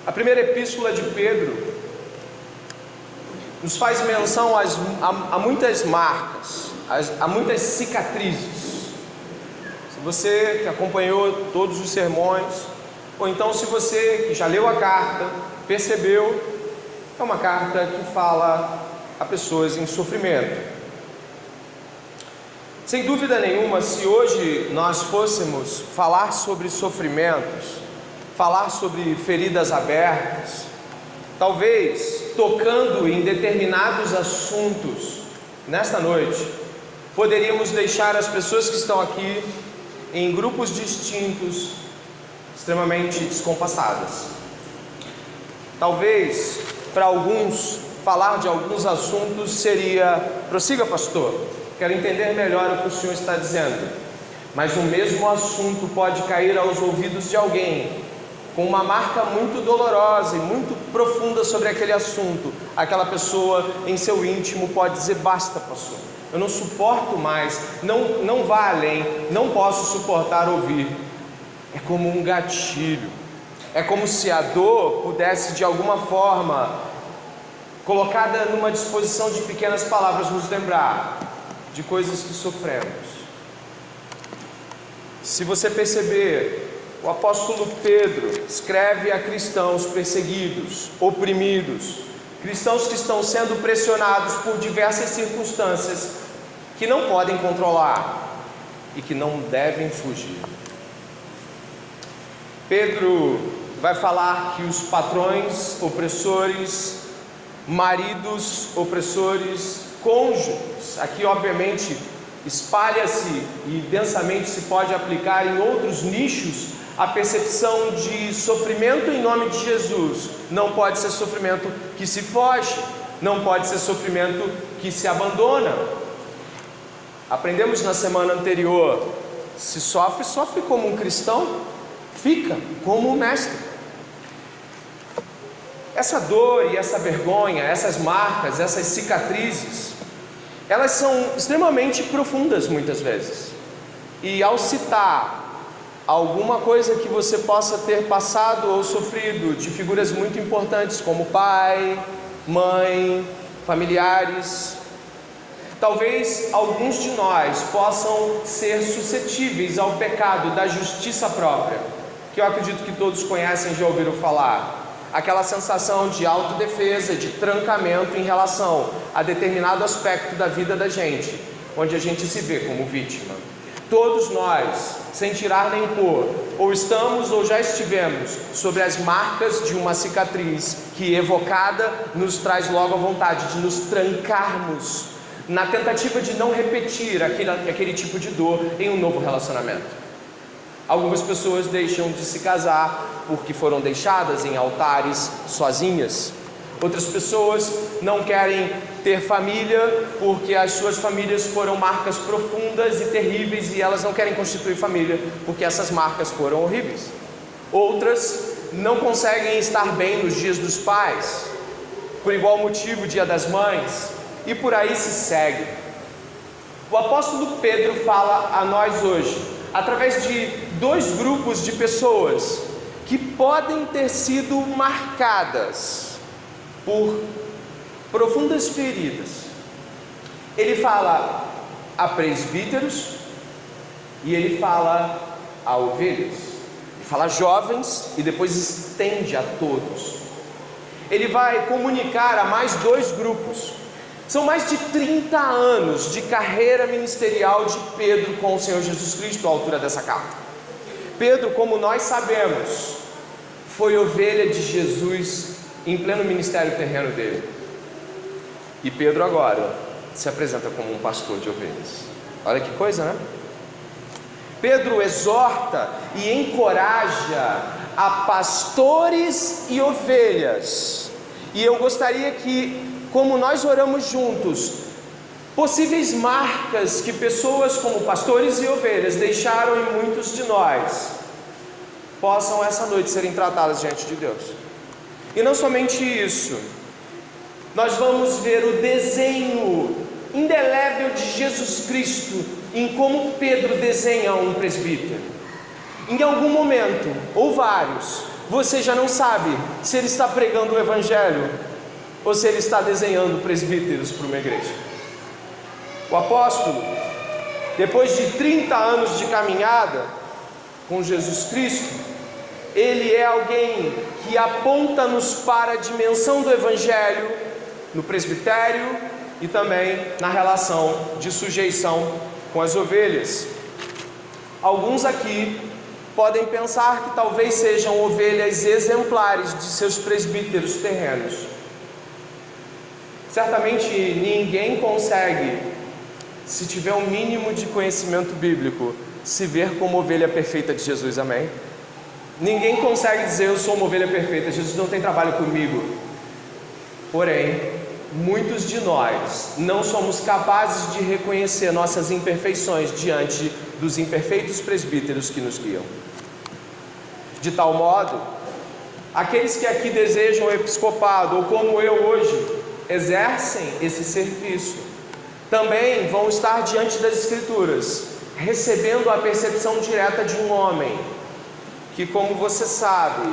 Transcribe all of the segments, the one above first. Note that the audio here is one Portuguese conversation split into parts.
A primeira epístola de Pedro nos faz menção a muitas marcas, a muitas cicatrizes. Se você que acompanhou todos os sermões, ou então se você que já leu a carta, percebeu, é uma carta que fala a pessoas em sofrimento. Sem dúvida nenhuma, se hoje nós fôssemos falar sobre sofrimentos, falar sobre feridas abertas, talvez tocando em determinados assuntos, nesta noite, poderíamos deixar as pessoas que estão aqui em grupos distintos, extremamente descompassadas. Talvez, para alguns, falar de alguns assuntos seria: prossiga, pastor, quero entender melhor o que o senhor está dizendo. Mas o mesmo assunto pode cair aos ouvidos de alguém com uma marca muito dolorosa e muito profunda sobre aquele assunto. Aquela pessoa em seu íntimo pode dizer: basta, pastor, eu não suporto mais, não vá além, não posso suportar ouvir. É como um gatilho, é como se a dor pudesse de alguma forma, colocada numa disposição de pequenas palavras, nos lembrar de coisas que sofremos. Se você perceber, o apóstolo Pedro escreve a cristãos perseguidos, oprimidos, cristãos que estão sendo pressionados por diversas circunstâncias que não podem controlar e que não devem fugir. Pedro vai falar que os patrões opressores, maridos opressores, cônjuges, aqui obviamente espalha-se e densamente se pode aplicar em outros nichos a percepção de sofrimento em nome de Jesus. Não pode ser sofrimento que se foge, não pode ser sofrimento que se abandona. Aprendemos na semana anterior: se sofre, sofre como um cristão, fica como um mestre. Essa dor e essa vergonha, essas marcas, essas cicatrizes, elas são extremamente profundas muitas vezes. E ao citar alguma coisa que você possa ter passado ou sofrido de figuras muito importantes como pai, mãe, familiares, talvez alguns de nós possam ser suscetíveis ao pecado da justiça própria, que eu acredito que todos conhecem e já ouviram falar. Aquela sensação de autodefesa, de trancamento em relação a determinado aspecto da vida da gente, onde a gente se vê como vítima. Todos nós, sem tirar nem pôr, ou estamos ou já estivemos sobre as marcas de uma cicatriz que, evocada, nos traz logo a vontade de nos trancarmos na tentativa de não repetir aquele tipo de dor em um novo relacionamento. Algumas pessoas deixam de se casar porque foram deixadas em altares sozinhas. Outras pessoas não querem ter família porque as suas famílias foram marcas profundas e terríveis e elas não querem constituir família porque essas marcas foram horríveis. Outras não conseguem estar bem nos dias dos pais, por igual motivo, Dia das Mães, e por aí se segue. O apóstolo Pedro fala a nós hoje, através de dois grupos de pessoas que podem ter sido marcadas por profundas feridas. Ele fala a presbíteros e ele fala a ovelhas. Ele fala a jovens e depois estende a todos. Ele vai comunicar a mais dois grupos. São mais de 30 anos de carreira ministerial de Pedro com o Senhor Jesus Cristo à altura dessa carta. Pedro, como nós sabemos, foi ovelha de Jesus em pleno ministério terreno dele. E Pedro agora se apresenta como um pastor de ovelhas. Olha que coisa, né? Pedro exorta e encoraja a pastores e ovelhas. E eu gostaria que, como nós oramos juntos, possíveis marcas que pessoas como pastores e ovelhas deixaram em muitos de nós, possam essa noite serem tratadas diante de Deus. E não somente isso, nós vamos ver o desenho indelével de Jesus Cristo em como Pedro desenha um presbítero. Em algum momento, ou vários, você já não sabe se ele está pregando o Evangelho ou se ele está desenhando presbíteros para uma igreja. O apóstolo, depois de 30 anos de caminhada com Jesus Cristo, ele é alguém que aponta-nos para a dimensão do Evangelho no presbitério e também na relação de sujeição com as ovelhas. Alguns aqui podem pensar que talvez sejam ovelhas exemplares de seus presbíteros terrenos. Certamente ninguém consegue, se tiver um mínimo de conhecimento bíblico, se ver como ovelha perfeita de Jesus, amém? Ninguém consegue dizer eu sou uma ovelha perfeita, Jesus não tem trabalho comigo. Porém, muitos de nós não somos capazes de reconhecer nossas imperfeições diante dos imperfeitos presbíteros que nos guiam. De tal modo, aqueles que aqui desejam o episcopado, ou como eu hoje, exercem esse serviço, também vão estar diante das Escrituras, recebendo a percepção direta de um homem, que, como você sabe,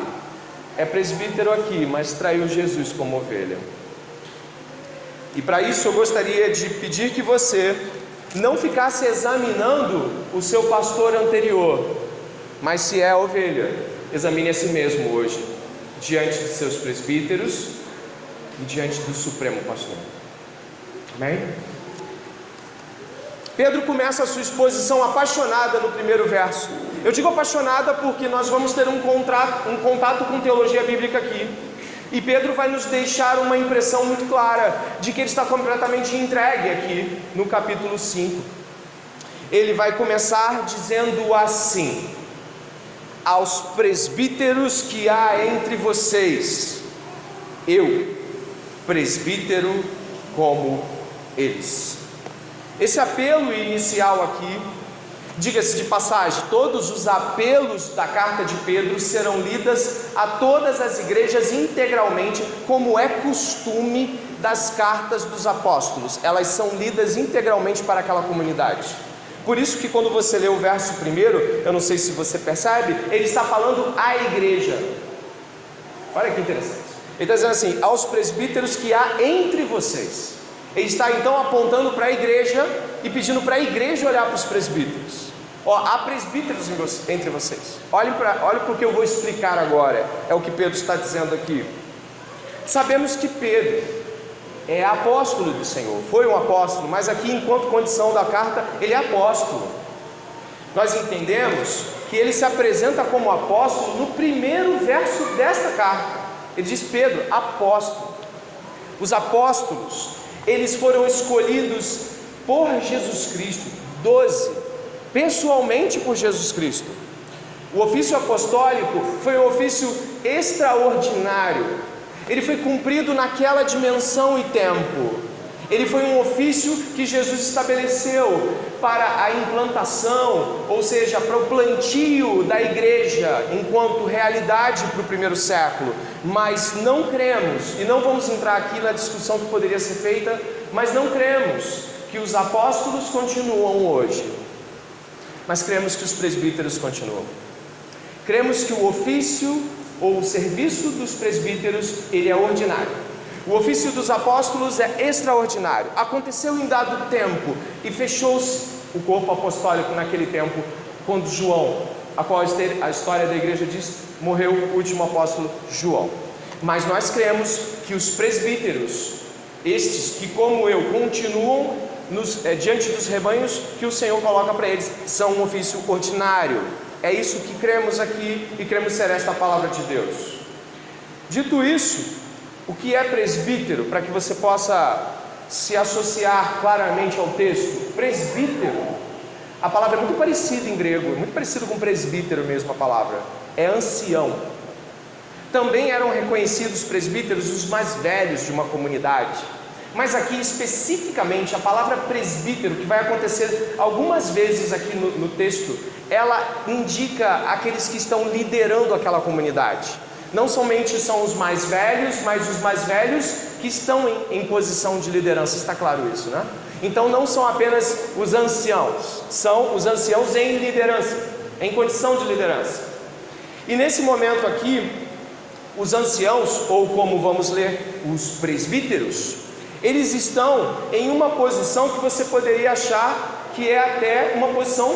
é presbítero aqui, mas traiu Jesus como ovelha. E para isso eu gostaria de pedir que você não ficasse examinando o seu pastor anterior, mas se é ovelha, examine a si mesmo hoje, diante de seus presbíteros e diante do Supremo Pastor. Amém? Pedro começa a sua exposição apaixonada no primeiro verso. Eu digo apaixonada porque nós vamos ter um contato com teologia bíblica aqui. E Pedro vai nos deixar uma impressão muito clara de que ele está completamente entregue aqui no capítulo 5. Ele vai começar dizendo assim: aos presbíteros que há entre vocês, eu, presbítero como eles. Esse apelo inicial aqui, diga-se de passagem, todos os apelos da carta de Pedro serão lidas a todas as igrejas integralmente, como é costume das cartas dos apóstolos. Elas são lidas integralmente para aquela comunidade. Por isso que quando você lê o verso primeiro, eu não sei se você percebe, ele está falando à igreja. Olha que interessante. Ele está dizendo assim: aos presbíteros que há entre vocês. Ele está então apontando para a igreja e pedindo para a igreja olhar para os presbíteros. Há presbíteros entre vocês. Olhem para o que eu vou explicar agora. É o que Pedro está dizendo aqui. Sabemos que Pedro é apóstolo do Senhor, foi um apóstolo, mas aqui, enquanto condição da carta, ele é apóstolo. Nós entendemos que ele se apresenta como apóstolo no primeiro verso desta carta. Ele diz: Pedro, apóstolo. Os apóstolos, eles foram escolhidos por Jesus Cristo, 12, pessoalmente por Jesus Cristo. O ofício apostólico foi um ofício extraordinário. Ele foi cumprido naquela dimensão e tempo. Ele foi um ofício que Jesus estabeleceu para a implantação, ou seja, para o plantio da igreja enquanto realidade para o primeiro século. Mas não cremos, e não vamos entrar aqui na discussão que poderia ser feita, mas não cremos que os apóstolos continuam hoje, mas cremos que os presbíteros continuam. Cremos que o ofício ou o serviço dos presbíteros, ele é ordinário. O ofício dos apóstolos é extraordinário. Aconteceu em dado tempo e fechou-se o corpo apostólico naquele tempo, quando João, a qual a história da igreja diz, morreu o último apóstolo João. Mas nós cremos que os presbíteros, estes que como eu continuam diante dos rebanhos que o Senhor coloca para eles, são um ofício ordinário. É isso que cremos aqui e cremos ser esta a palavra de Deus. Dito isso, o que é presbítero, para que você possa se associar claramente ao texto? Presbítero, a palavra é muito parecida em grego, é muito parecido com presbítero mesmo a palavra, é ancião. Também eram reconhecidos presbíteros os mais velhos de uma comunidade, mas aqui especificamente a palavra presbítero, que vai acontecer algumas vezes aqui no texto, ela indica aqueles que estão liderando aquela comunidade. Não somente são os mais velhos, mas os mais velhos que estão em posição de liderança, está claro isso, né? Então não são apenas os anciãos, são os anciãos em liderança, em condição de liderança. E nesse momento aqui, Os anciãos, ou como vamos ler, os presbíteros, eles estão em uma posição que você poderia achar que é até uma posição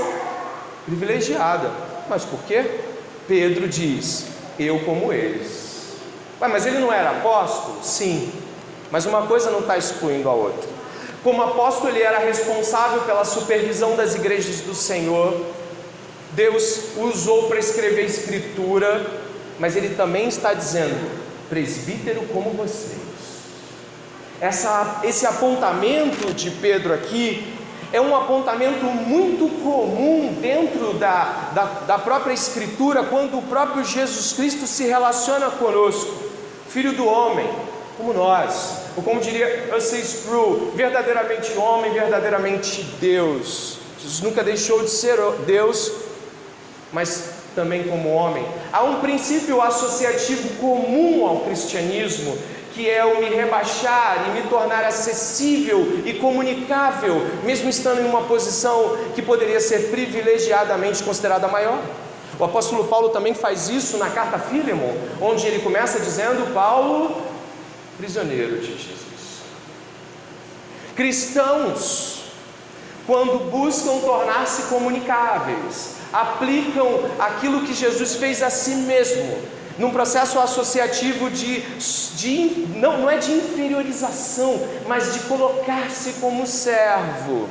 privilegiada. Mas por quê? Pedro diz: eu como eles. Mas ele não era apóstolo? Sim, mas uma coisa não está excluindo a outra. Como apóstolo, ele era responsável pela supervisão das igrejas do Senhor. Deus o usou para escrever a Escritura, mas ele também está dizendo: presbítero como vocês. Esse apontamento de Pedro aqui é um apontamento muito comum dentro da própria Escritura, quando o próprio Jesus Cristo se relaciona conosco, Filho do homem, como nós, ou como diria Russell Sproul, verdadeiramente homem, verdadeiramente Deus. Jesus nunca deixou de ser Deus, mas também como homem. Há um princípio associativo comum ao cristianismo, que é o me rebaixar e me tornar acessível e comunicável, mesmo estando em uma posição que poderia ser privilegiadamente considerada maior. O apóstolo Paulo também faz isso na carta a Filemon, onde ele começa dizendo: Paulo, prisioneiro de Jesus. Cristãos, quando buscam tornar-se comunicáveis, aplicam aquilo que Jesus fez a si mesmo, num processo associativo não é de inferiorização, mas de colocar-se como servo,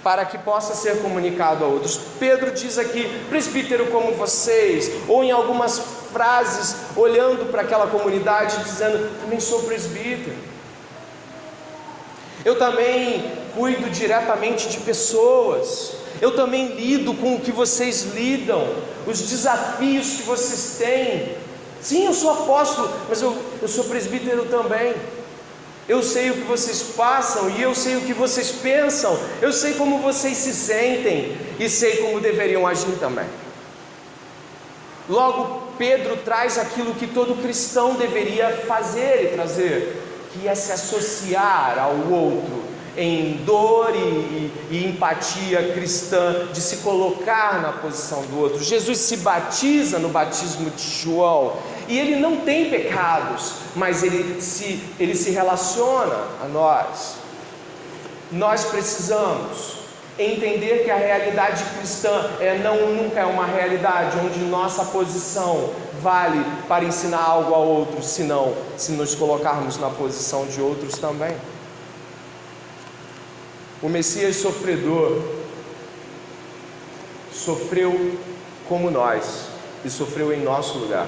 para que possa ser comunicado a outros. Pedro diz aqui: presbítero como vocês, ou em algumas frases, olhando para aquela comunidade, dizendo: também sou presbítero. Eu também cuido diretamente de pessoas. Eu também lido com o que vocês lidam, os desafios que vocês têm. Sim, eu sou apóstolo, mas eu sou presbítero também. Eu sei o que vocês passam e eu sei o que vocês pensam. Eu sei como vocês se sentem e sei como deveriam agir também. Logo, Pedro traz aquilo que todo cristão deveria fazer e trazer, que é se associar ao outro em dor e empatia cristã, de se colocar na posição do outro. Jesus se batiza no batismo de João, e ele não tem pecados, mas ele se relaciona a nós. Nós precisamos entender que a realidade cristã nunca é uma realidade onde nossa posição vale para ensinar algo a outros, senão se nos colocarmos na posição de outros também. O Messias sofredor sofreu como nós e sofreu em nosso lugar.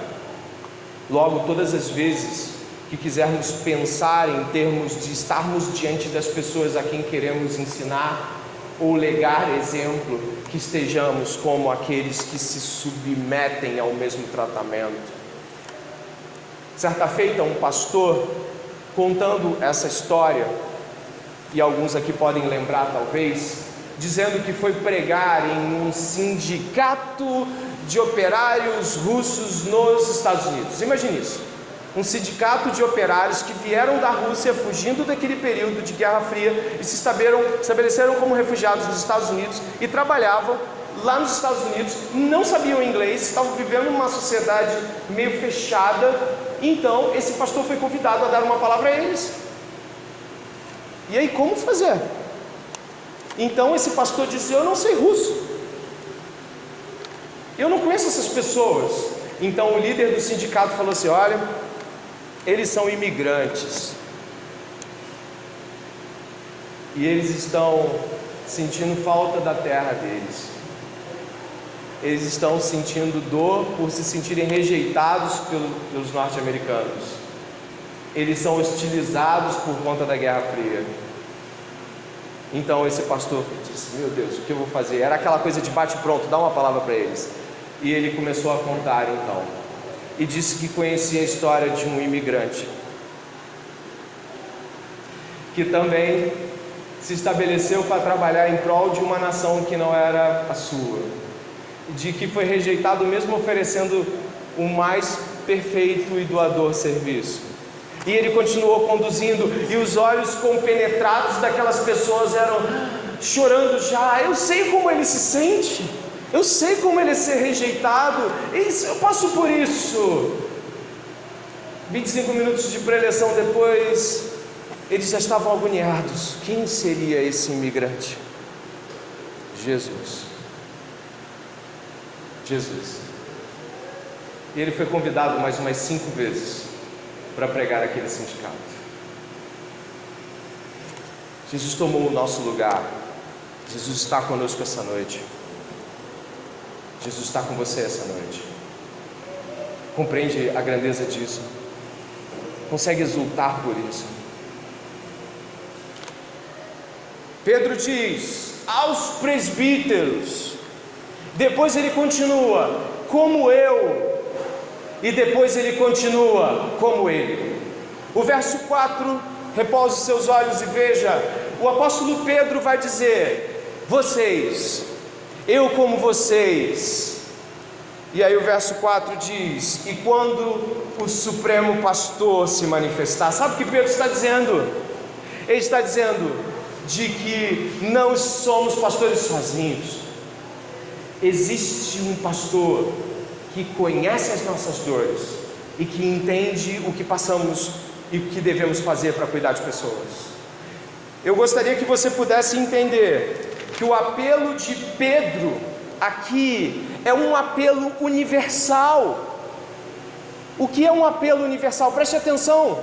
Logo, todas as vezes que quisermos pensar em termos de estarmos diante das pessoas a quem queremos ensinar ou legar exemplo, que estejamos como aqueles que se submetem ao mesmo tratamento. Certa feita, um pastor, contando essa história, e alguns aqui podem lembrar talvez, dizendo que foi pregar em um sindicato de operários russos nos Estados Unidos. Imagine isso, um sindicato de operários que vieram da Rússia fugindo daquele período de Guerra Fria e se estabeleceram como refugiados nos Estados Unidos e trabalhavam lá nos Estados Unidos, não sabiam inglês, estavam vivendo numa sociedade meio fechada. Então esse pastor foi convidado a dar uma palavra a eles. E aí, como fazer? Então esse pastor disse: eu não sei russo, eu não conheço essas pessoas. Então o líder do sindicato falou assim: olha, eles são imigrantes e eles estão sentindo falta da terra deles. Eles estão sentindo dor por se sentirem rejeitados pelos norte-americanos. Eles são hostilizados por conta da Guerra Fria. Então esse pastor disse: meu Deus, o que eu vou fazer? Era aquela coisa de bate pronto, dá uma palavra para eles. E ele começou a contar então, e disse que conhecia a história de um imigrante que também se estabeleceu para trabalhar em prol de uma nação que não era a sua, de que foi rejeitado mesmo oferecendo o mais perfeito e doador serviço. E ele continuou conduzindo, e os olhos compenetrados daquelas pessoas eram chorando já. Eu sei como ele se sente, eu sei como ele é ser rejeitado, eu passo por isso. 25 minutos de preleção depois, eles já estavam agoniados. Quem seria esse imigrante? Jesus. E ele foi convidado mais umas 5 vezes para pregar aquele sindicato. Jesus tomou o nosso lugar. Jesus está conosco essa noite. Jesus está com você essa noite. Compreende a grandeza disso? Consegue exultar por isso? Pedro diz aos presbíteros, depois ele continua, como eu, e depois ele continua, como ele. O verso 4, repouse seus olhos e veja, o apóstolo Pedro vai dizer, vocês, eu como vocês. E aí o verso 4 diz, e quando o Supremo Pastor se manifestar, sabe o que Pedro está dizendo? Ele está dizendo de que não somos pastores sozinhos. Existe um pastor que conhece as nossas dores e que entende o que passamos e o que devemos fazer para cuidar de pessoas. Eu gostaria que você pudesse entender que o apelo de Pedro aqui é um apelo universal. O que é um apelo universal? Preste atenção.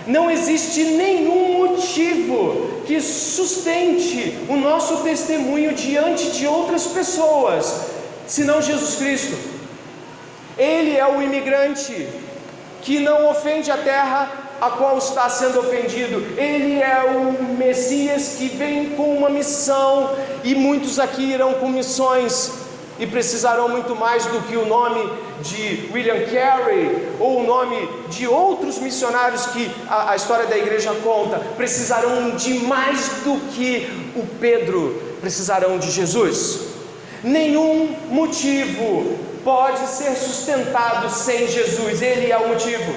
Não existe nenhum motivo que sustente o nosso testemunho diante de outras pessoas, senão Jesus Cristo. Ele é o imigrante que não ofende a terra a qual está sendo ofendido. Ele é o Messias que vem com uma missão, e muitos aqui irão com missões e precisarão muito mais do que o nome de William Carey ou o nome de outros missionários que a história da igreja conta. Precisarão de mais do que o Pedro, precisarão de Jesus. Nenhum motivo pode ser sustentado sem Jesus. Ele é o motivo.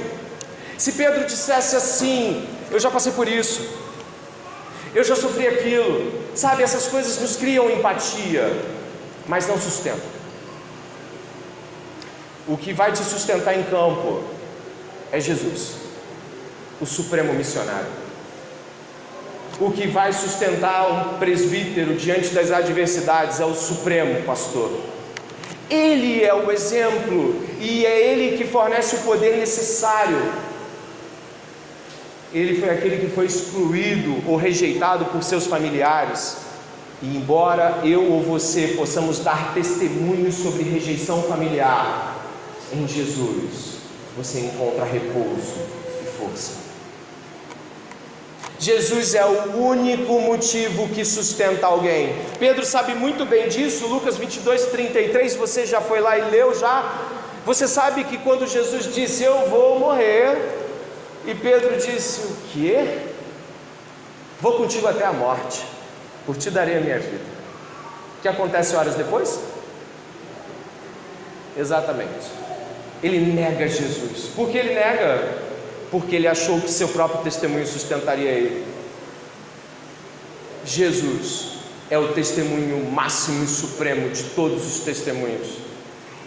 Se Pedro dissesse assim, eu já passei por isso, eu já sofri aquilo, sabe, essas coisas nos criam empatia, mas não sustentam. O que vai te sustentar em campo é Jesus, o supremo missionário. O que vai sustentar um presbítero diante das adversidades é o supremo pastor. Ele é o exemplo e é ele que fornece o poder necessário. Ele foi aquele que foi excluído ou rejeitado por seus familiares. E embora eu ou você possamos dar testemunho sobre rejeição familiar, em Jesus você encontra repouso e força. Jesus é o único motivo que sustenta alguém. Pedro sabe muito bem disso. Lucas 22:33, você já foi lá e leu já? Você sabe que quando Jesus disse, eu vou morrer, e Pedro disse, o quê? Vou contigo até a morte, por ti darei a minha vida. O que acontece horas depois? Exatamente, ele nega Jesus. Por que ele nega? Porque ele achou que seu próprio testemunho sustentaria ele. Jesus é o testemunho máximo e supremo de todos os testemunhos.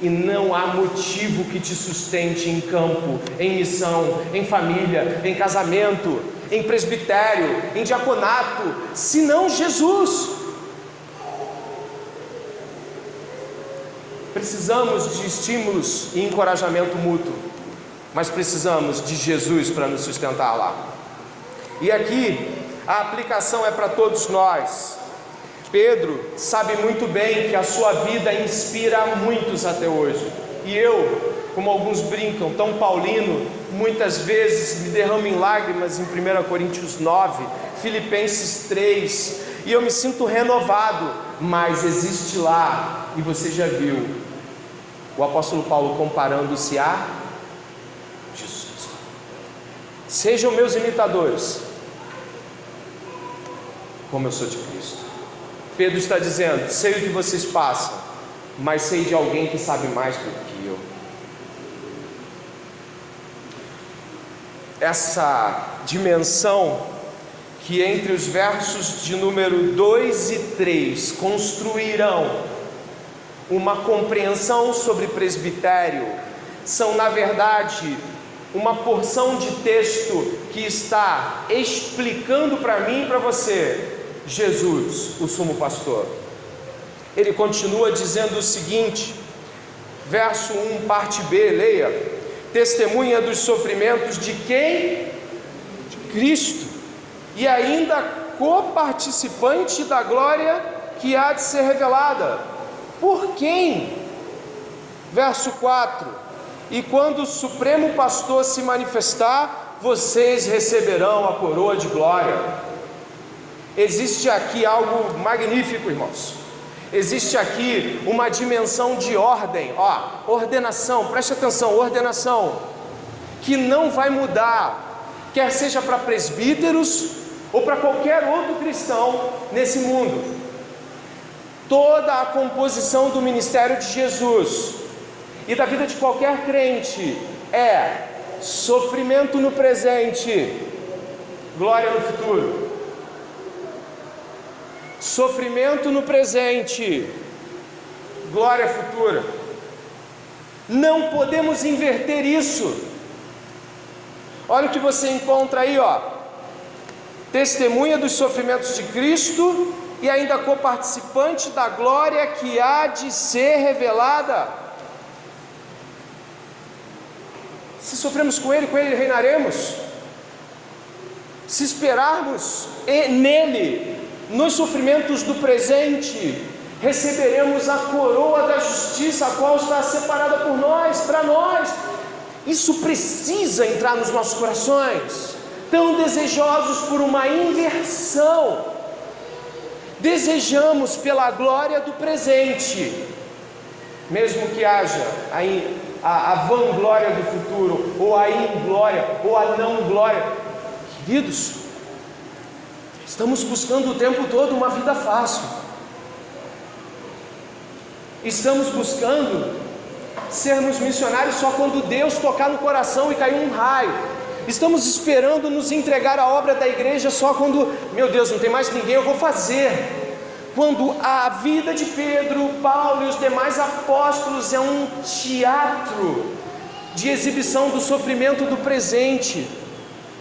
E não há motivo que te sustente em campo, em missão, em família, em casamento, em presbitério, em diaconato, senão Jesus. Precisamos de estímulos e encorajamento mútuo, mas precisamos de Jesus para nos sustentar lá. E aqui a aplicação é para todos nós. Pedro sabe muito bem que a sua vida inspira muitos até hoje. E eu, como alguns brincam, tão paulino, muitas vezes me derramo em lágrimas em 1 Coríntios 9, Filipenses 3, e eu me sinto renovado. Mas existe lá, e você já viu, o apóstolo Paulo comparando-se a Jesus. Sejam meus imitadores, como eu sou de Cristo. Pedro está dizendo, sei o que vocês passam, mas sei de alguém que sabe mais do que eu. Essa dimensão que entre os versos de número 2 e 3 construirão uma compreensão sobre presbitério, são na verdade uma porção de texto que está explicando para mim e para você Jesus, o sumo pastor. Ele continua dizendo o seguinte, verso 1, parte B, leia: testemunha dos sofrimentos de quem? De Cristo, e ainda coparticipante da glória que há de ser revelada. Por quem? Verso 4: e quando o Supremo Pastor se manifestar, vocês receberão a coroa de glória. Existe aqui algo magnífico, irmãos. Existe aqui uma dimensão de ordem, ordenação, preste atenção, ordenação, que não vai mudar, quer seja para presbíteros ou para qualquer outro cristão nesse mundo. Toda a composição do ministério de Jesus e da vida de qualquer crente é sofrimento no presente, glória no futuro. Sofrimento no presente, glória futura. Não podemos inverter isso. Olha o que você encontra aí, testemunha dos sofrimentos de Cristo e ainda coparticipante da glória que há de ser revelada. Se sofremos com Ele reinaremos. Se esperarmos nele, nos sofrimentos do presente, receberemos a coroa da justiça, a qual está separada por nós, para nós. Isso precisa entrar nos nossos corações, tão desejosos por uma inversão. Desejamos pela glória do presente, mesmo que haja a vanglória do futuro, ou a inglória, ou a não glória. Queridos, estamos buscando o tempo todo uma vida fácil. Estamos buscando sermos missionários só quando Deus tocar no coração e cair um raio. Estamos esperando nos entregar a obra da igreja só quando, meu Deus, não tem mais ninguém, eu vou fazer. Quando a vida de Pedro, Paulo e os demais apóstolos é um teatro de exibição do sofrimento do presente.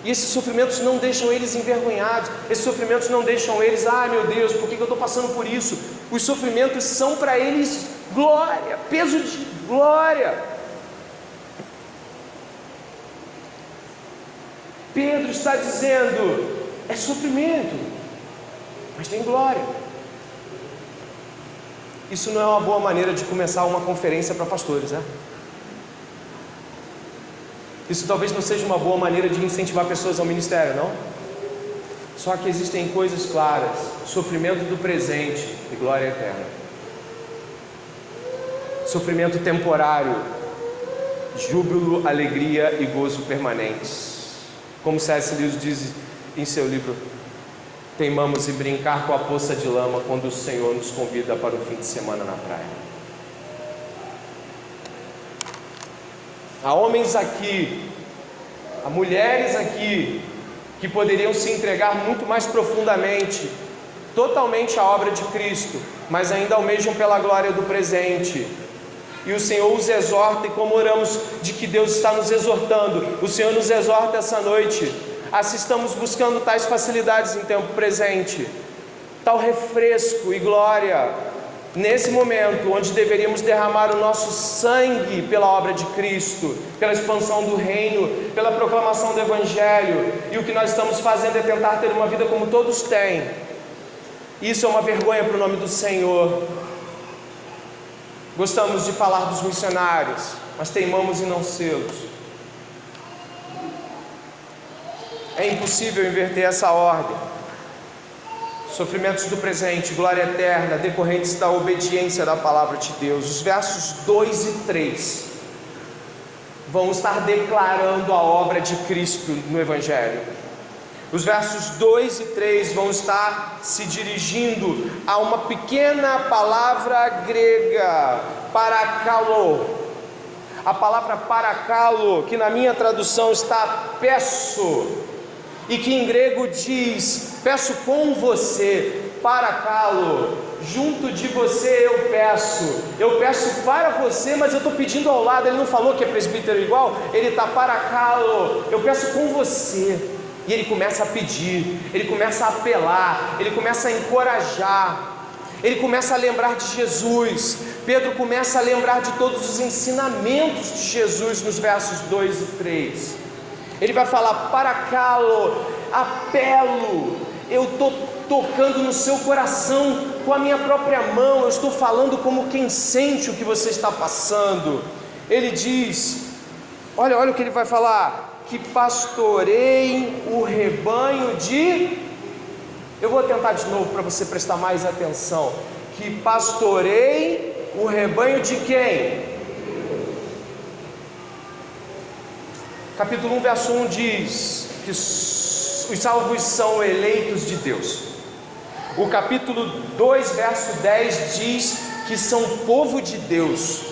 E esses sofrimentos não deixam eles envergonhados, esses sofrimentos não deixam eles, meu Deus, por que eu estou passando por isso? Os sofrimentos são para eles glória, peso de glória. Pedro está dizendo, é sofrimento, mas tem glória. Isso não é uma boa maneira de começar uma conferência para pastores, né? Isso talvez não seja uma boa maneira de incentivar pessoas ao ministério, não? Só que existem coisas claras: sofrimento do presente e glória eterna. Sofrimento temporário, júbilo, alegria e gozo permanentes. Como C.S. Lewis diz em seu livro, teimamos em brincar com a poça de lama quando o Senhor nos convida para o fim de semana na praia. Há homens aqui, há mulheres aqui, que poderiam se entregar muito mais profundamente, totalmente à obra de Cristo, mas ainda almejam pela glória do presente. E o Senhor os exorta, e como oramos de que Deus está nos exortando, o Senhor nos exorta essa noite, assistamos buscando tais facilidades em tempo presente, tal refresco e glória, nesse momento onde deveríamos derramar o nosso sangue pela obra de Cristo, pela expansão do reino, pela proclamação do Evangelho, e o que nós estamos fazendo é tentar ter uma vida como todos têm. Isso é uma vergonha para o nome do Senhor. Gostamos de falar dos missionários, mas teimamos em não sê-los. É impossível inverter essa ordem. Sofrimentos do presente, glória eterna, decorrentes da obediência da palavra de Deus. Os versos 2 e 3 vão estar declarando a obra de Cristo no Evangelho. Os versos 2 e 3 vão estar se dirigindo a uma pequena palavra grega, parakalo. A palavra parakalo, que na minha tradução está peço, e que em grego diz, peço com você, parakalo. junto de você eu peço para você, mas eu estou pedindo ao lado. Ele não falou que é presbítero igual, ele está para calo, eu peço com você. E ele começa a pedir, ele começa a apelar, ele começa a encorajar, ele começa a lembrar de Jesus. Pedro começa a lembrar de todos os ensinamentos de Jesus nos versos 2 e 3. Ele vai falar: para calo, apelo, eu estou tocando no seu coração com a minha própria mão, eu estou falando como quem sente o que você está passando. Ele diz, olha o que ele vai falar: que pastoreiem o rebanho de... Eu vou tentar de novo para você prestar mais atenção. Que pastoreiem o rebanho de quem? Capítulo 1, verso 1 diz que os salvos são eleitos de Deus. O capítulo 2, verso 10 diz que são povo de Deus.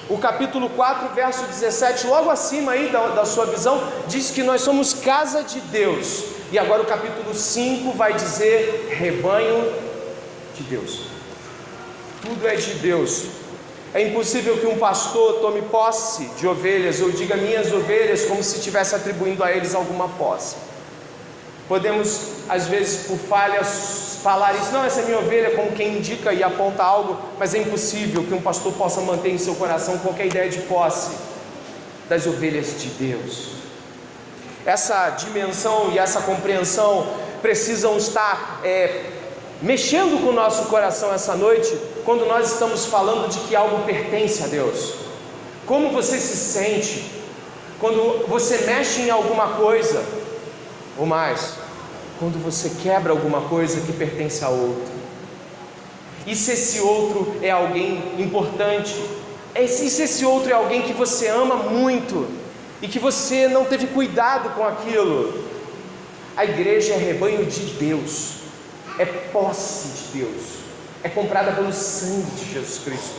O capítulo 4, verso 17, logo acima aí da sua visão, diz que nós somos casa de Deus. E agora o capítulo 5 vai dizer rebanho de Deus. Tudo é de Deus. É impossível que um pastor tome posse de ovelhas ou diga minhas ovelhas como se estivesse atribuindo a eles alguma posse. Podemos, às vezes, por falhas, falar isso: não, essa é minha ovelha, como quem indica e aponta algo, mas é impossível que um pastor possa manter em seu coração qualquer ideia de posse das ovelhas de Deus. Essa dimensão e essa compreensão precisam estar mexendo com o nosso coração essa noite, quando nós estamos falando de que algo pertence a Deus. Como você se sente quando você mexe em alguma coisa, ou mais, quando você quebra alguma coisa que pertence a outro? E se esse outro é alguém importante? E se esse outro é alguém que você ama muito e que você não teve cuidado com aquilo? A igreja é rebanho de Deus, é posse de Deus, é comprada pelo sangue de Jesus Cristo.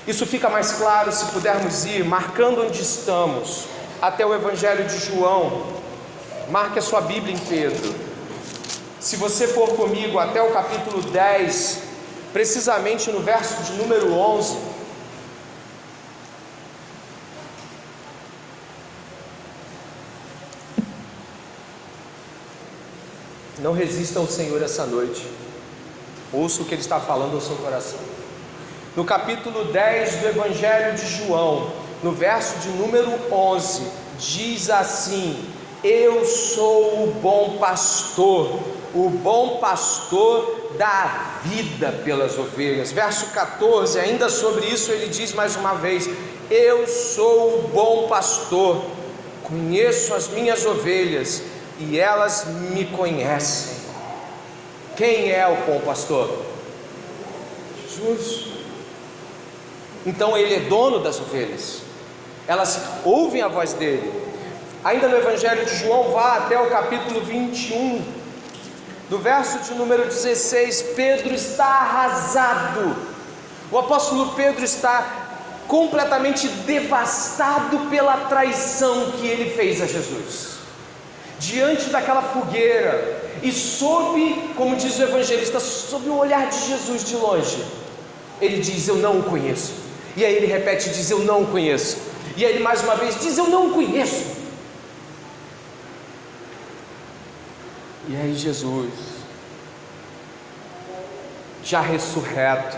Isso fica mais claro se pudermos ir marcando onde estamos até o Evangelho de João. Marque a sua Bíblia em Pedro. Se você for comigo até o capítulo 10, precisamente no verso de número 11. Não resista ao Senhor essa noite. Ouça o que Ele está falando ao seu coração. No capítulo 10 do Evangelho de João, no verso de número 11, diz assim: eu sou o bom pastor dá vida pelas ovelhas. Verso 14, ainda sobre isso ele diz mais uma vez: eu sou o bom pastor, conheço as minhas ovelhas e elas me conhecem. Quem é o bom pastor? Jesus. Então ele é dono das ovelhas, elas ouvem a voz dele. Ainda no Evangelho de João, vá até o capítulo 21, do verso de número 16, Pedro está arrasado. O apóstolo Pedro está completamente devastado pela traição que ele fez a Jesus. Diante daquela fogueira, e sob, como diz o evangelista, sob o olhar de Jesus de longe, ele diz: eu não o conheço. E aí ele repete e diz: eu não o conheço. E aí ele mais uma vez diz: eu não o conheço. E aí Jesus, já ressurreto,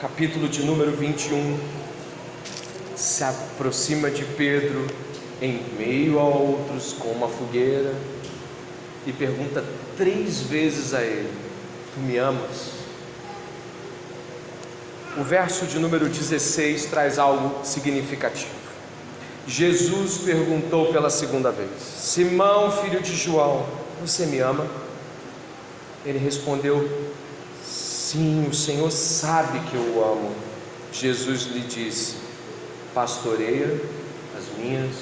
capítulo de número 21, se aproxima de Pedro em meio a outros com uma fogueira e pergunta 3 vezes a ele: tu me amas? O verso de número 16 traz algo significativo. Jesus perguntou pela segunda vez: Simão, filho de João, você me ama? Ele respondeu: sim, o Senhor sabe que eu o amo. Jesus lhe disse: pastoreia as minhas.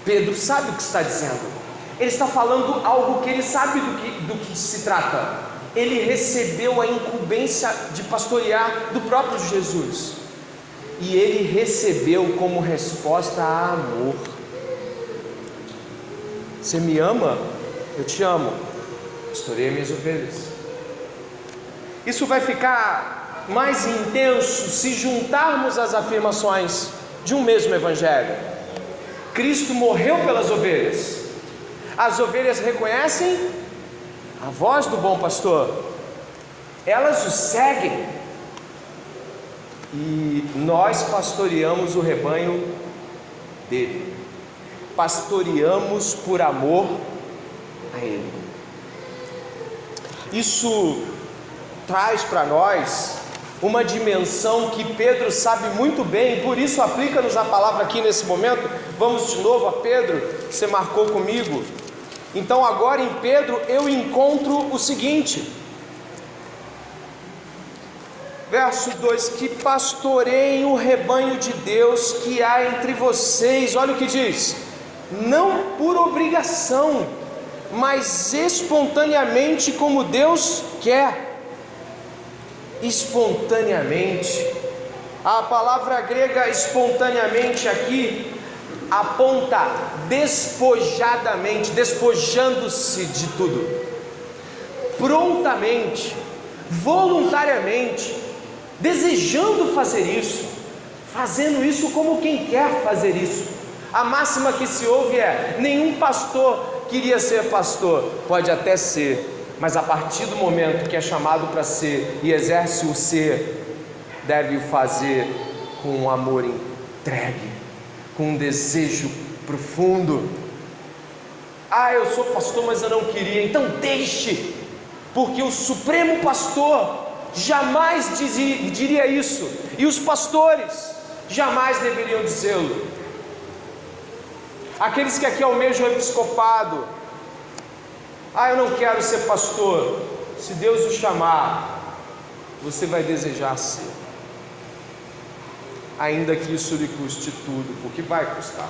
Pedro sabe o que está dizendo. Ele está falando algo que ele sabe do que se trata. Ele recebeu a incumbência de pastorear do próprio Jesus, e ele recebeu como resposta a amor. Você me ama? Eu te amo. Pastoreia minhas ovelhas. Isso vai ficar mais intenso se juntarmos as afirmações de um mesmo evangelho. Cristo morreu pelas ovelhas. As ovelhas reconhecem a voz do bom pastor, elas o seguem, e nós pastoreamos o rebanho dele, pastoreamos por amor a ele. Isso traz para nós uma dimensão que Pedro sabe muito bem, e por isso aplica-nos a palavra aqui nesse momento. Vamos de novo a Pedro, você marcou comigo. Então agora em Pedro eu encontro o seguinte, verso 2: que pastoreiem o rebanho de Deus que há entre vocês. Olha o que diz: não por obrigação, mas espontaneamente, como Deus quer. Espontaneamente. A palavra grega espontaneamente aqui aponta despojadamente, despojando-se de tudo, prontamente, voluntariamente, desejando fazer isso, fazendo isso como quem quer fazer isso. A máxima que se ouve é: nenhum pastor queria ser pastor. Pode até ser, mas a partir do momento que é chamado para ser e exerce o ser, deve o fazer com um amor entregue, com um desejo profundo. Eu sou pastor, mas eu não queria. Então deixe, porque o supremo pastor jamais diria isso, e os pastores jamais deveriam dizê-lo. Aqueles que aqui almejam o episcopado: eu não quero ser pastor. Se Deus o chamar, você vai desejar ser, ainda que isso lhe custe tudo, porque vai custar.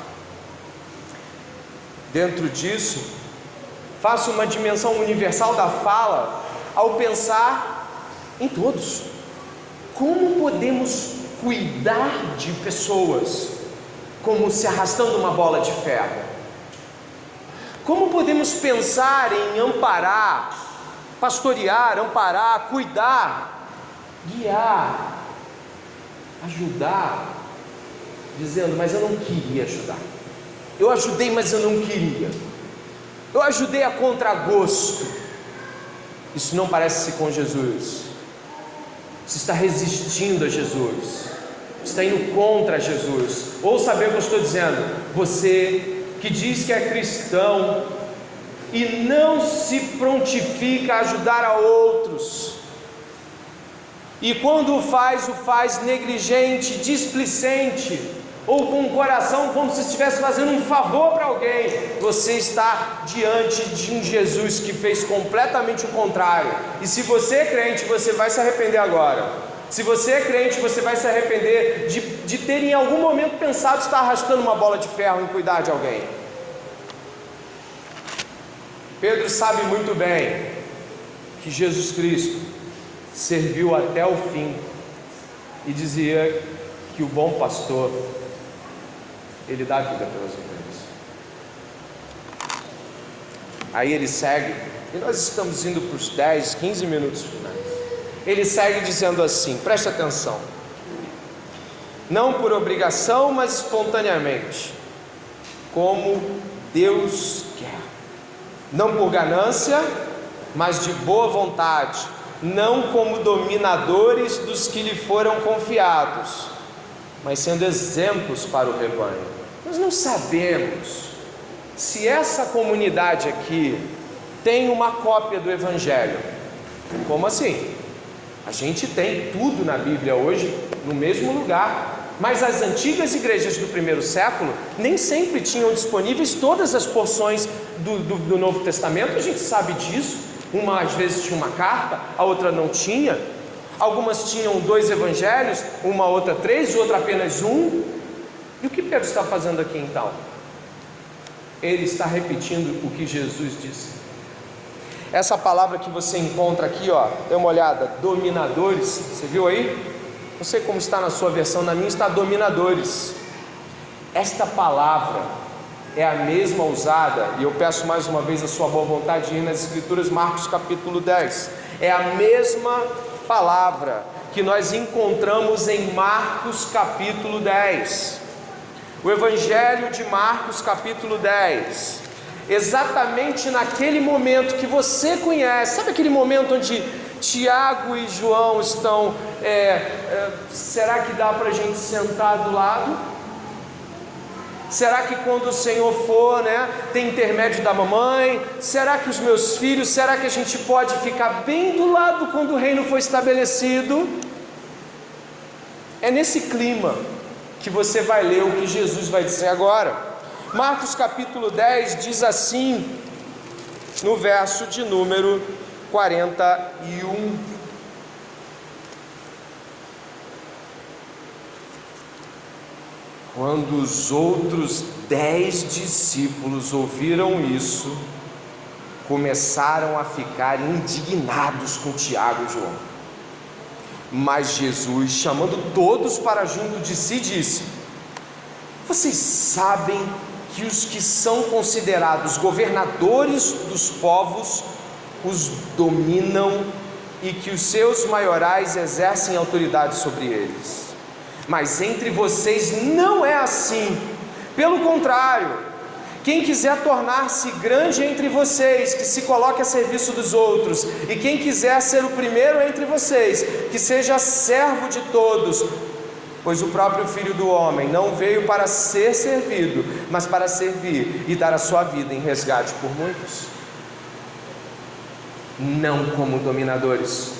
Dentro disso, faço uma dimensão universal da fala ao pensar em todos. Como podemos cuidar de pessoas como se arrastando uma bola de ferro? Como podemos pensar em amparar, pastorear, amparar, cuidar, guiar, ajudar, dizendo: mas eu não queria ajudar, eu ajudei, mas eu não queria, eu ajudei a contragosto? Isso não parece ser com Jesus. Você está resistindo a Jesus, você está indo contra Jesus. Ouça bem o que eu estou dizendo. Você que diz que é cristão e não se prontifica a ajudar a outros, e quando o faz negligente, displicente, ou com o coração como se estivesse fazendo um favor para alguém, você está diante de um Jesus que fez completamente o contrário. E se você é crente, você vai se arrepender agora. Se você é crente, você vai se arrepender de ter em algum momento pensado estar arrastando uma bola de ferro em cuidar de alguém. Pedro sabe muito bem que Jesus Cristo serviu até o fim, e dizia que o bom pastor, ele dá vida pelas ovelhas. Aí ele segue, e nós estamos indo para os 10, 15 minutos finais. Ele segue dizendo assim, preste atenção: não por obrigação, mas espontaneamente, como Deus quer, não por ganância, mas de boa vontade, não como dominadores dos que lhe foram confiados, mas sendo exemplos para o rebanho. Nós não sabemos se essa comunidade aqui tem uma cópia do Evangelho. Como assim? A gente tem tudo na Bíblia hoje no mesmo lugar, mas as antigas igrejas do primeiro século nem sempre tinham disponíveis todas as porções do Novo Testamento. A gente sabe disso. Uma às vezes tinha uma carta, a outra não tinha. Algumas tinham 2 evangelhos, uma outra 3, outra apenas 1. E o que Pedro está fazendo aqui então? Ele está repetindo o que Jesus disse. Essa palavra que você encontra aqui, dê uma olhada: dominadores, você viu aí? Não sei como está na sua versão, na minha está dominadores. Esta palavra é a mesma usada, e eu peço mais uma vez a sua boa vontade de ir nas Escrituras, Marcos capítulo 10, é a mesma palavra que nós encontramos em Marcos capítulo 10, o Evangelho de Marcos capítulo 10, exatamente naquele momento que você conhece, sabe aquele momento onde Tiago e João estão, será que dá para a gente sentar do lado? Será que quando o Senhor for, tem intermédio da mamãe? Será que os meus filhos, será que a gente pode ficar bem do lado quando o reino for estabelecido? É nesse clima que você vai ler o que Jesus vai dizer agora. Marcos capítulo 10 diz assim, no verso de número 41. Quando os outros 10 discípulos ouviram isso, começaram a ficar indignados com Tiago e João. Mas Jesus, chamando todos para junto de si, disse: vocês sabem que os que são considerados governadores dos povos os dominam e que os seus maiorais exercem autoridade sobre eles. Mas entre vocês não é assim. Pelo contrário, quem quiser tornar-se grande entre vocês, que se coloque a serviço dos outros, e quem quiser ser o primeiro entre vocês, que seja servo de todos, pois o próprio Filho do Homem não veio para ser servido, mas para servir e dar a sua vida em resgate por muitos. Não como dominadores.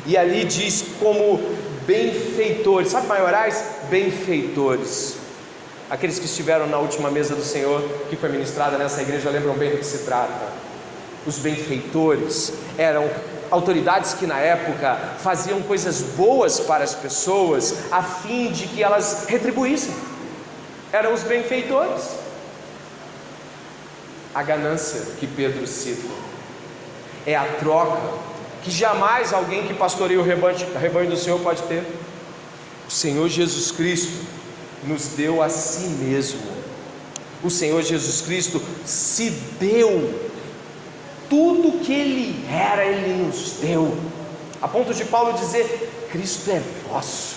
E ali diz como benfeitores, sabe maiorais? Benfeitores. Aqueles que estiveram na última mesa do Senhor, que foi ministrada nessa igreja, lembram bem do que se trata. Os benfeitores eram autoridades que na época faziam coisas boas para as pessoas, a fim de que elas retribuíssem. Eram os benfeitores. A ganância que Pedro cita é a troca que jamais alguém que pastoreia o rebanho do Senhor pode ter. O Senhor Jesus Cristo nos deu a si mesmo. O Senhor Jesus Cristo se deu. Tudo que Ele era, Ele nos deu. A ponto de Paulo dizer: Cristo é vosso.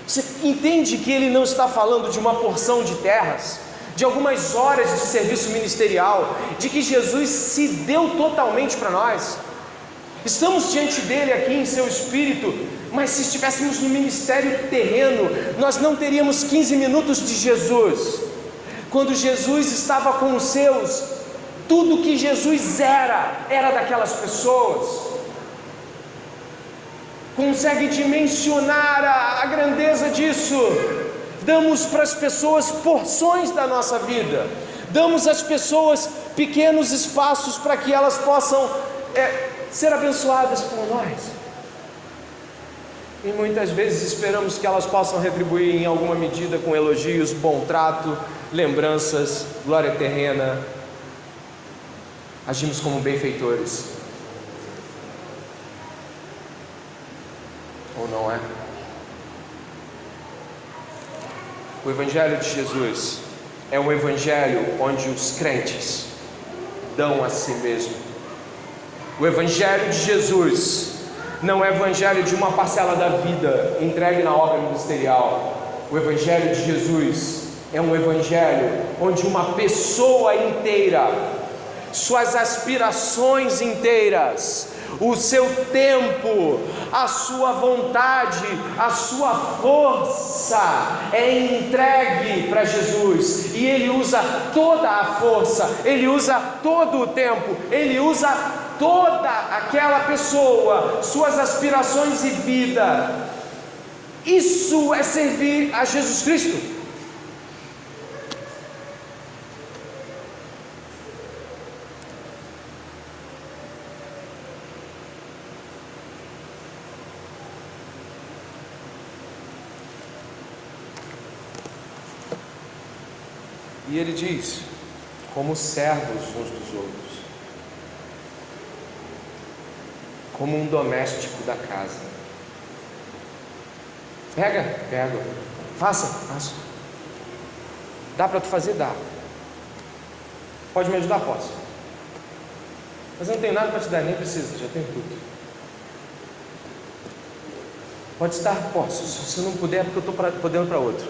Você entende que Ele não está falando de uma porção de terras, de algumas horas de serviço ministerial, de que Jesus se deu totalmente para nós. Estamos diante dele aqui em seu espírito, mas se estivéssemos no ministério terreno, nós não teríamos 15 minutos de Jesus. Quando Jesus estava com os seus, tudo que Jesus era daquelas pessoas. Consegue dimensionar a grandeza disso? Damos para as pessoas porções da nossa vida, damos às pessoas pequenos espaços para que elas possam ser abençoadas por nós, e muitas vezes esperamos que elas possam retribuir em alguma medida com elogios, bom trato, lembranças, glória terrena. Agimos como benfeitores, ou não é? O Evangelho de Jesus é um Evangelho onde os crentes dão a si mesmo. O Evangelho de Jesus não é Evangelho de uma parcela da vida entregue na obra ministerial. O Evangelho de Jesus é um Evangelho onde uma pessoa inteira, suas aspirações inteiras, o seu tempo, a sua vontade, a sua força é entregue para Jesus, e Ele usa toda a força, Ele usa todo o tempo, Ele usa toda aquela pessoa, suas aspirações e vida. Isso é servir a Jesus Cristo. E ele diz: como servos uns dos outros, como um doméstico da casa. Pega, faça. Dá para tu fazer? Dá. Pode me ajudar? Posso. Mas eu não tenho nada para te dar, nem precisa, já tenho tudo. Pode estar? Posso. Se eu não puder, é porque eu estou podendo para outro.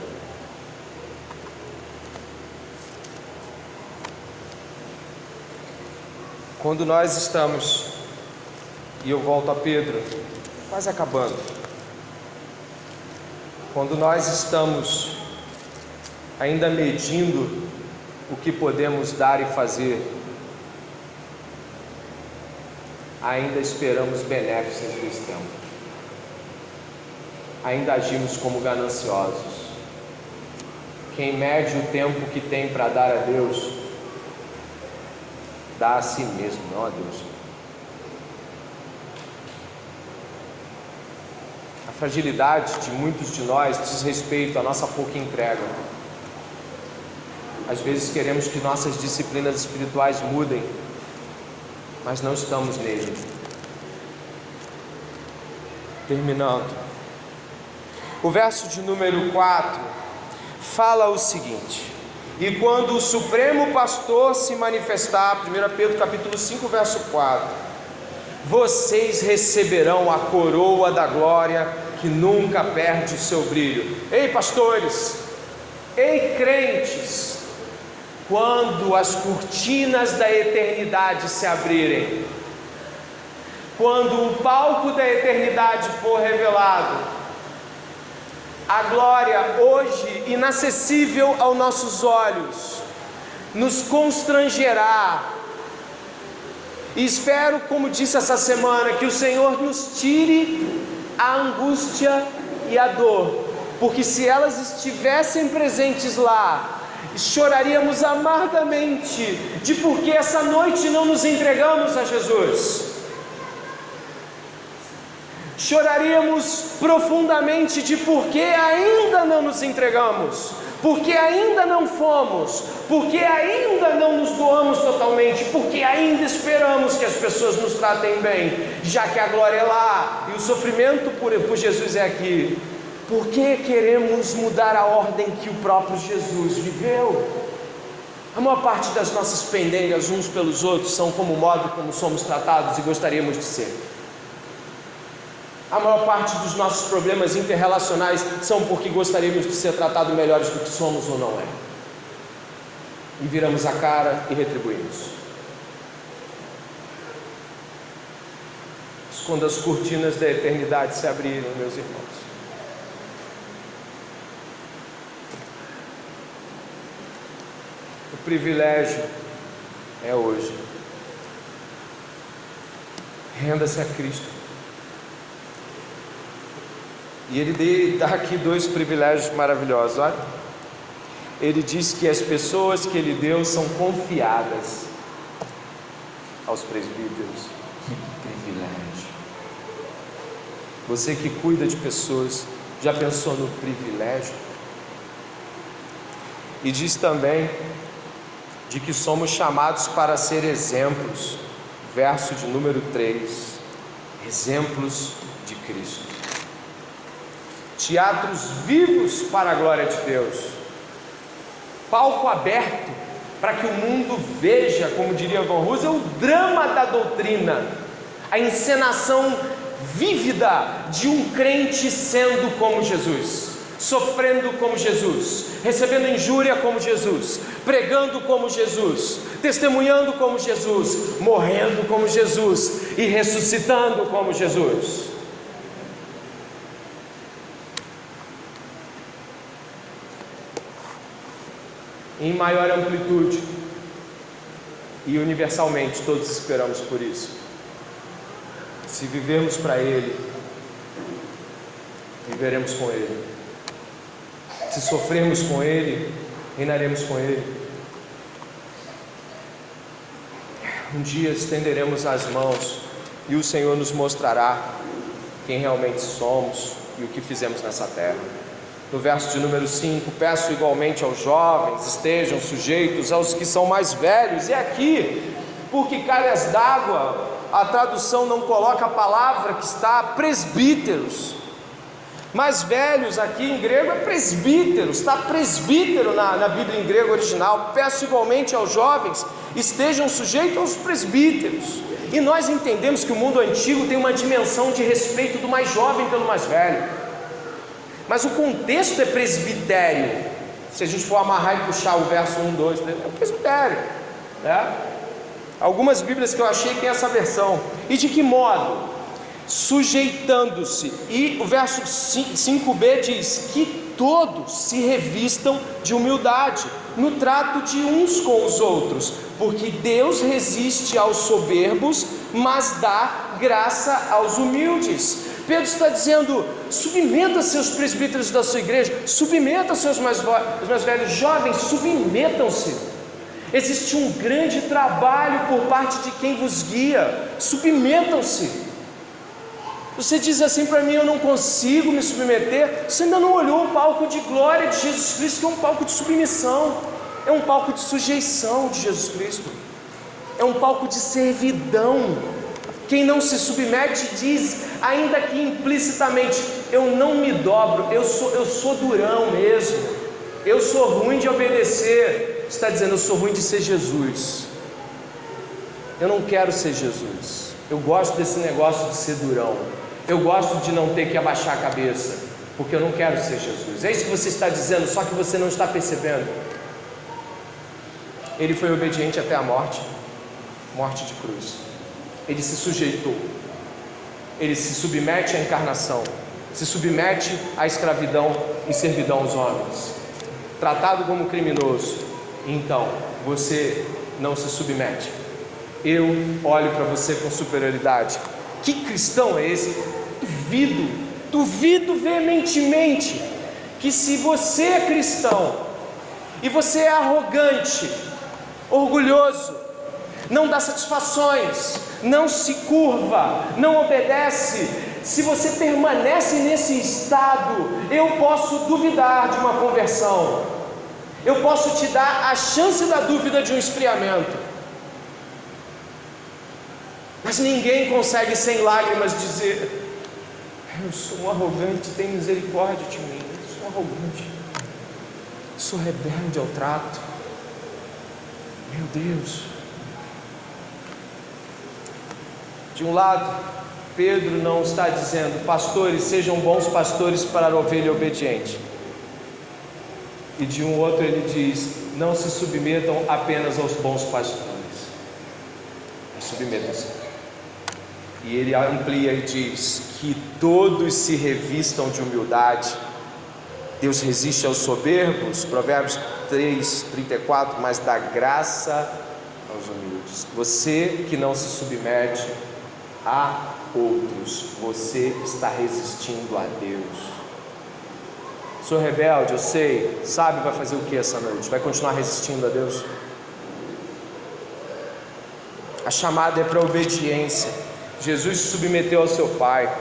Quando nós estamos, e eu volto a Pedro, quase acabando, quando nós estamos ainda medindo o que podemos dar e fazer, ainda esperamos benéficos desse tempo, ainda agimos como gananciosos. Quem mede o tempo que tem para dar a Deus, dá a si mesmo, não a Deus. A fragilidade de muitos de nós diz respeito à nossa pouca entrega. Às vezes queremos que nossas disciplinas espirituais mudem, mas não estamos nele. Terminando, o verso de número 4 fala o seguinte: e quando o Supremo Pastor se manifestar, 1 Pedro capítulo 5, verso 4, vocês receberão a coroa da glória que nunca perde o seu brilho. Ei pastores, ei crentes, quando as cortinas da eternidade se abrirem, quando o palco da eternidade for revelado, a glória hoje inacessível aos nossos olhos nos constrangerá. E espero, como disse essa semana, que o Senhor nos tire a angústia e a dor, porque se elas estivessem presentes lá, choraríamos amargamente de porque essa noite não nos entregamos a Jesus. Choraríamos profundamente de porque ainda não nos entregamos, porque ainda não fomos, porque ainda não nos doamos totalmente, porque ainda esperamos que as pessoas nos tratem bem, já que a glória é lá e o sofrimento por Jesus é aqui. Por que queremos mudar a ordem que o próprio Jesus viveu? A maior parte das nossas pendengas uns pelos outros são como o modo como somos tratados e gostaríamos de ser. A maior parte dos nossos problemas interrelacionais são porque gostaríamos de ser tratados melhores do que somos ou não é. E viramos a cara e retribuímos. Quando as cortinas da eternidade se abrirem, meus irmãos, o privilégio é hoje. Renda-se a Cristo. E ele dá aqui dois privilégios maravilhosos, olha. Ele diz que as pessoas que ele deu são confiadas aos presbíteros. Que privilégio! Você que cuida de pessoas, já pensou no privilégio? E diz também de que somos chamados para ser exemplos, verso de número 3, exemplos de Cristo. Teatros vivos para a glória de Deus, palco aberto para que o mundo veja, como diria Von Husserl, o drama da doutrina, a encenação vívida de um crente sendo como Jesus, sofrendo como Jesus, recebendo injúria como Jesus, pregando como Jesus, testemunhando como Jesus, morrendo como Jesus e ressuscitando como Jesus. Em maior amplitude e universalmente, todos esperamos por isso. Se vivermos para Ele, viveremos com Ele. Se sofrermos com Ele, reinaremos com Ele. Um dia estenderemos as mãos e o Senhor nos mostrará quem realmente somos e o que fizemos nessa terra. No verso de número 5, peço igualmente aos jovens, estejam sujeitos aos que são mais velhos. E aqui, porque calhas d'água, a tradução não coloca a palavra que está presbíteros. Mais velhos aqui em grego é presbíteros, está? Presbítero na Bíblia em grego original. Peço igualmente aos jovens, estejam sujeitos aos presbíteros. E nós entendemos que o mundo antigo tem uma dimensão de respeito do mais jovem pelo mais velho, mas o contexto é presbitério. Se a gente for amarrar e puxar o verso 1, 2, é o presbitério, né? Algumas Bíblias que eu achei tem essa versão. E de que modo? Sujeitando-se. E o verso 5b diz que todos se revistam de humildade no trato de uns com os outros, porque Deus resiste aos soberbos, mas dá graça aos humildes. Pedro está dizendo: submeta-se aos presbíteros da sua igreja, submeta-se aos mais velhos, jovens, submetam-se. Existe um grande trabalho por parte de quem vos guia, submetam-se. Você diz assim para mim: eu não consigo me submeter. Você ainda não olhou o palco de glória de Jesus Cristo, que é um palco de submissão, é um palco de sujeição de Jesus Cristo, é um palco de servidão. Quem não se submete diz, ainda que implicitamente: eu não me dobro, eu sou durão mesmo, eu sou ruim de obedecer. Está dizendo: eu sou ruim de ser Jesus, eu não quero ser Jesus, eu gosto desse negócio de ser durão, eu gosto de não ter que abaixar a cabeça, porque eu não quero ser Jesus. É isso que você está dizendo, só que você não está percebendo. Ele foi obediente até a morte de cruz. Ele se sujeitou, ele se submete à encarnação, se submete à escravidão e servidão aos homens, tratado como criminoso. Então você não se submete. Eu olho para você com superioridade. Que cristão é esse? Duvido veementemente que, se você é cristão e você é arrogante, orgulhoso, não dá satisfações, não se curva, não obedece, se você permanece nesse estado, eu posso duvidar de uma conversão, eu posso te dar a chance da dúvida de um esfriamento. Mas ninguém consegue sem lágrimas dizer: eu sou um arrogante, tem misericórdia de mim, eu sou um arrogante, sou rebelde ao trato, meu Deus. De um lado, Pedro não está dizendo: pastores, sejam bons pastores para a ovelha obediente, e de um outro ele diz: não se submetam apenas aos bons pastores, submetam-se. E ele amplia e diz que todos se revistam de humildade. Deus resiste aos soberbos, Provérbios 3:34, mas dá graça aos humildes. Você que não se submete a outros, você está resistindo a Deus. Sou rebelde, eu sei, sabe, vai fazer o que essa noite? Vai continuar resistindo a Deus? A chamada é para a obediência. Jesus se submeteu ao seu Pai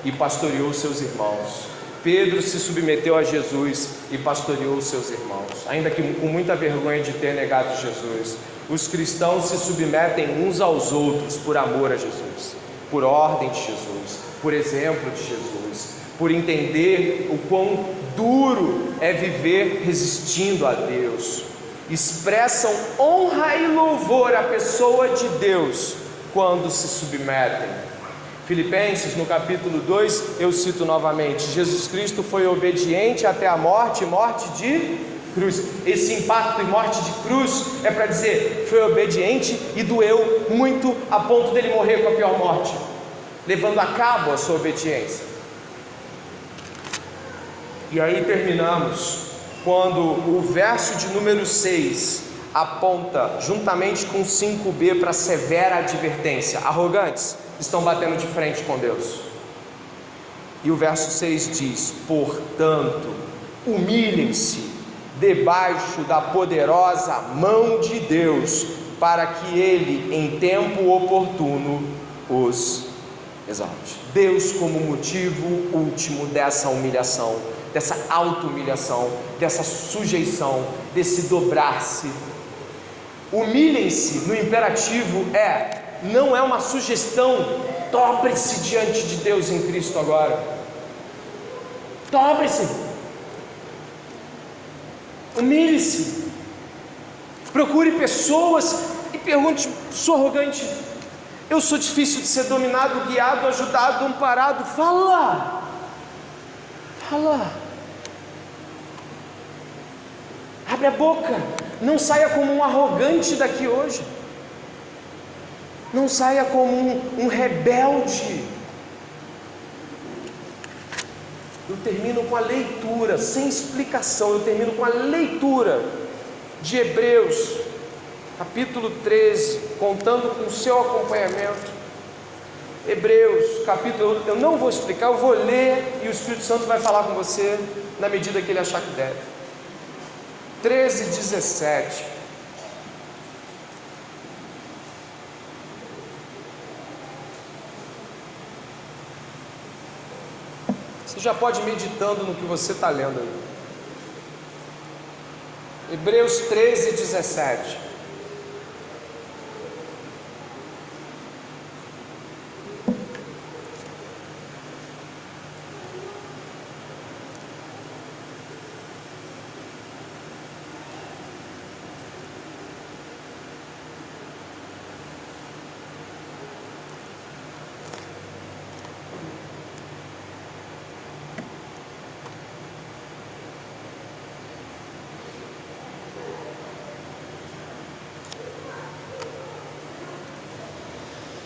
e pastoreou os seus irmãos. Pedro se submeteu a Jesus e pastoreou os seus irmãos, ainda que com muita vergonha de ter negado Jesus. Os cristãos se submetem uns aos outros por amor a Jesus, por ordem de Jesus, por exemplo de Jesus, por entender o quão duro é viver resistindo a Deus. Expressam honra e louvor à pessoa de Deus quando se submetem. Filipenses, no capítulo 2, eu cito novamente: Jesus Cristo foi obediente até a morte, morte de cruz. Esse impacto em morte de cruz é para dizer: foi obediente e doeu muito a ponto dele morrer com a pior morte, levando a cabo a sua obediência. E aí terminamos quando o verso de número 6 aponta juntamente com 5b para a severa advertência: arrogantes estão batendo de frente com Deus. E o verso 6 diz: portanto, humilhem-se debaixo da poderosa mão de Deus, para que Ele em tempo oportuno os exalte. Deus como motivo último dessa humilhação, dessa auto-humilhação, dessa sujeição, desse dobrar-se. Humilhem-se no imperativo não é uma sugestão: dobre-se diante de Deus em Cristo agora. Dobre-se. Humilhe-se. Procure pessoas e pergunte: sou arrogante? Eu sou difícil de ser dominado, guiado, ajudado, amparado? Fala. Abre a boca. Não saia como um arrogante daqui hoje. Não saia como um rebelde. Eu termino com a leitura, sem explicação, eu termino com a leitura de Hebreus, capítulo 13, contando com o seu acompanhamento. Hebreus, capítulo, eu não vou explicar, eu vou ler e o Espírito Santo vai falar com você na medida que ele achar que deve. 13, 17. Você já pode ir meditando no que você está lendo aí. Hebreus 13, 17.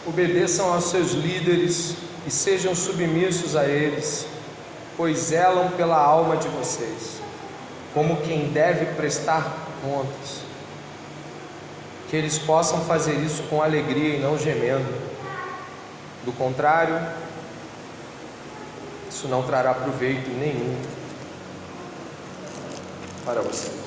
Obedeçam aos seus líderes e sejam submissos a eles, pois zelam pela alma de vocês, como quem deve prestar contas. Que eles possam fazer isso com alegria e não gemendo. Do contrário, isso não trará proveito nenhum para vocês.